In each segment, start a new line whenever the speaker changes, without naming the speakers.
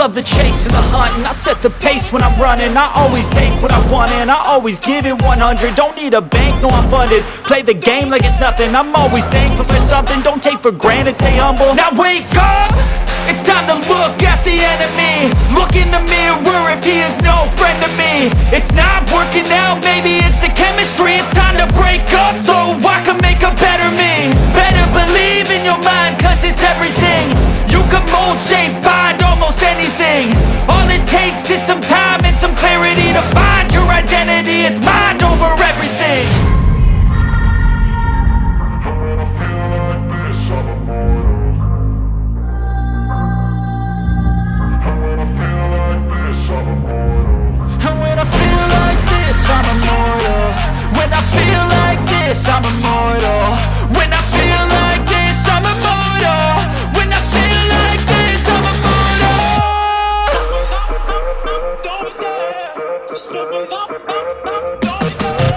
love the chase and the hunt, and I set the pace when I'm running. I always take what I want and I always give it 100. Don't need a bank, no I'm funded. Play the game like it's nothing. I'm always thankful for something. Don't take for granted, stay humble. Now wake up! It's time to look at the enemy. Look in the mirror if he is no friend to me. It's not working out, maybe it's the chemistry. It's time to break up so I can make a better me. Better believe in your mind, cause it's everything. You can mold, shape, find almost anything. All it takes is some time and some clarity to find your identity. It's mind over everything. I'm immortal. When I feel like this, I'm immortal. When I feel like this, I'm immortal. When I feel like this, I'm immortal. Don't be scared. Just step up. Don't be scared.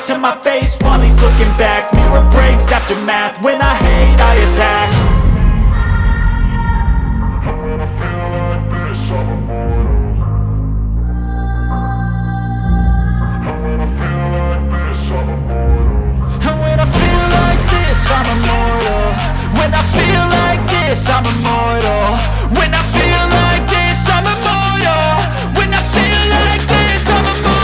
To my face while he's looking back. Mirror breaks after math. When I hate, I attack. When I feel like this, I'm immortal. When I feel like this, I'm immortal. When I feel like this, I'm immortal. When I feel like this, I'm immortal. When I feel like this, I'm immortal. When I feel like this, I'm immortal.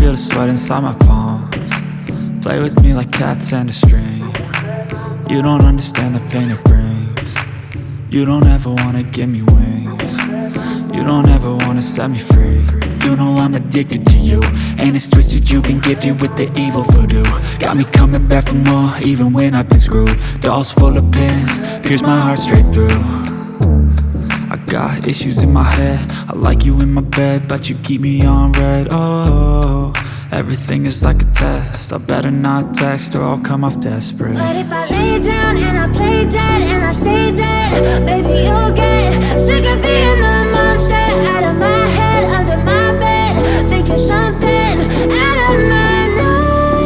The sweat inside my palms. Play with me like cats and a string. You don't understand the pain it brings. You don't ever wanna give me wings. You don't ever wanna set me free. You know I'm addicted to you, and it's twisted. You've been gifted with the evil voodoo. Got me coming back for more, even when I've been screwed. Dolls full of pins, pierce my heart straight through. I got issues in my head. I like you in my bed, but you keep me on red. Oh, everything is like a test. I better not text or I'll come off desperate.
But if I lay down and I play dead and I stay dead, baby, you'll get sick of being the monster out of my head, under my bed, thinking something out of my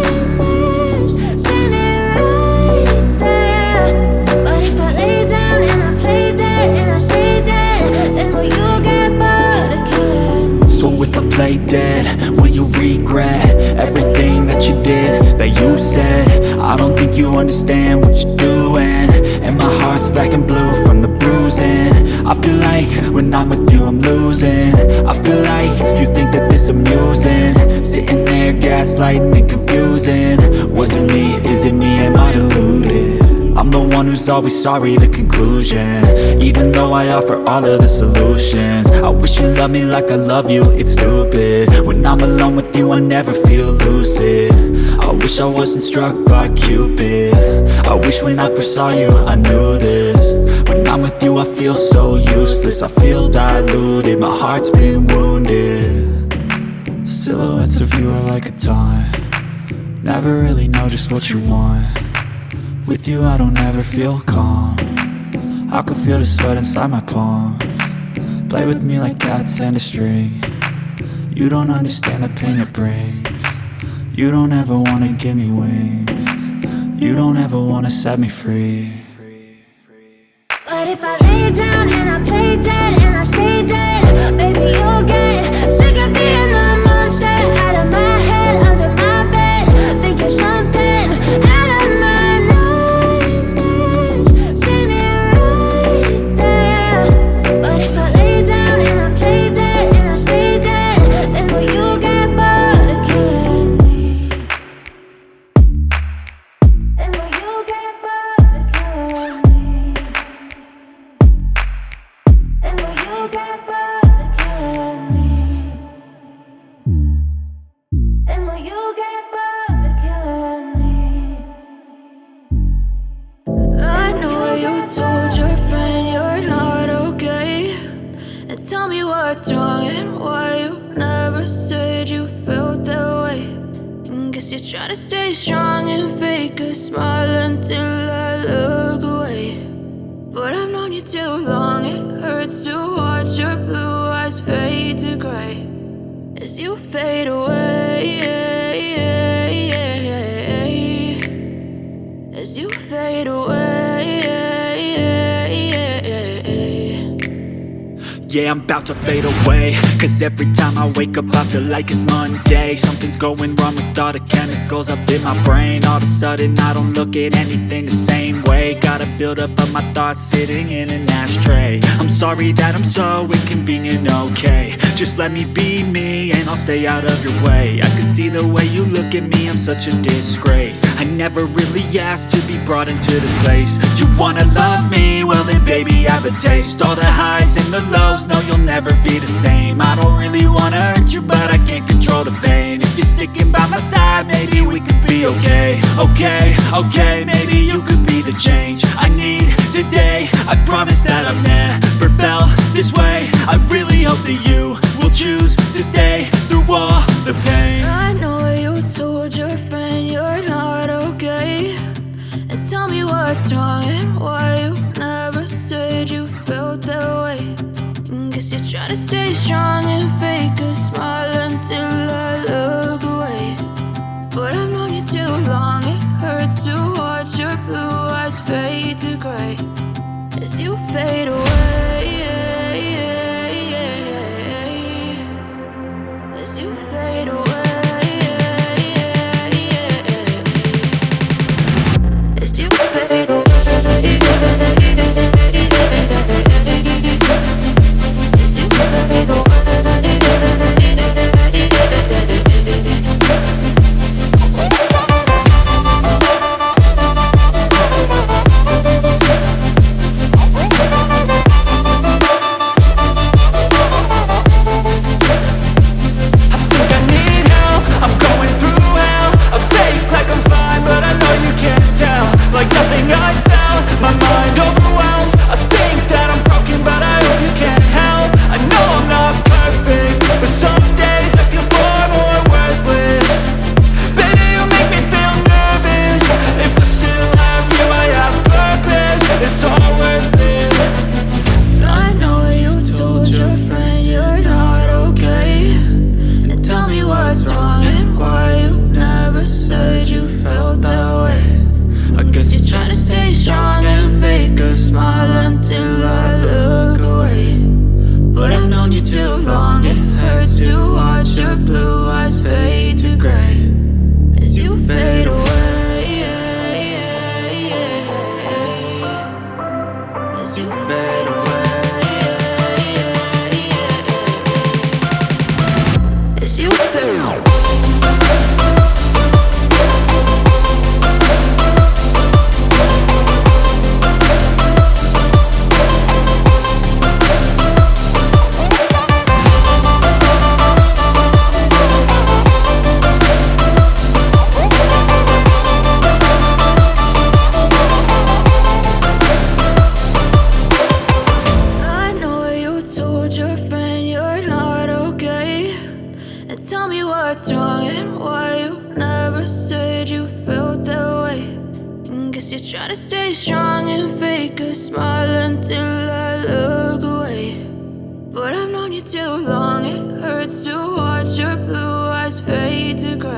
nightmares, standing right there. But if I lay down and I play dead and I stay dead, then will you get bored of killing?
So if I play dead, will you regret everything that you did, that you said? I don't think you understand what you're doing, and my heart's black and blue from the bruising. I feel like when I'm with you I'm losing. I feel like you think that this amusing, sitting there gaslighting and confusing. Was it me? Is it me? Am I deluded? I'm the one who's always sorry, the conclusion. Even though I offer all of the solutions, I wish you loved me like I love you, it's stupid. When I'm alone with you I never feel lucid. I wish I wasn't struck by Cupid. I wish when I first saw you I knew this. When I'm with you I feel so useless. I feel diluted, my heart's been wounded. Silhouettes of you are like a taunt. Never really know just what you want. With you I don't ever feel calm. I can feel the sweat inside my palms. Play with me like cats and a string. You don't understand the pain it brings. You don't ever wanna give me wings. You don't ever wanna set me free.
But if I lay down and I play dead get bored of killing me? And will you get bored of killing me? I know you told your friend you're not okay, and tell me what's wrong and why you never said you felt that way. And guess you're trying to stay strong and fake a smile until I look away. But I've known you too long, it hurts to watch your blue eyes fade to gray as you fade away, as you fade away.
Yeah, I'm about to fade away, cause every time I wake up I feel like it's Monday. Something's going wrong with all the chemicals up in my brain. All of a sudden I don't look at anything the same way. Gotta build up of my thoughts sitting in an ashtray. I'm sorry that I'm so inconvenient, okay. Just let me be me and I'll stay out of your way. I can see the way you look at me, I'm such a disgrace. I never really asked to be brought into this place. You wanna love me? Well then baby I have a taste. All the highs and the lows, no you'll never be the same. I don't really wanna hurt you but I can't control the pain. If you're sticking by my side maybe we could be okay. Okay, maybe you could be the change I need today. I promise that I've never felt this way. I really hope that you will choose to stay through all the pain.
I know you told your friend you're not okay, and tell me what's wrong and why you never said you felt that way. And guess you're trying to stay strong and fake a smile until I look away. But I've known you too long, it hurts to watch your blue eyes fade to gray as you fade away, as you fade away, as you fade away.
Like nothing I felt, my mind overwhelmed. I think that I'm broken, but I hope you can't help. I know I'm not perfect, but some days I feel far more worthless. Baby, you make me feel nervous. If I still have you, I have purpose. It's all worth it.
I know you told your friend you're not okay, and tell me what's wrong and why you never said you felt that way. I guess you're trying to stay strong and fake a smile until I look away. But I've known you too long, it hurts to watch your blue eyes fade to gray as you fade away, as you fade away, as you fade away. What's wrong and why you never said you felt that way. And guess you're trying to stay strong and fake a smile until I look away. But I've known you too long, it hurts to watch your blue eyes fade to gray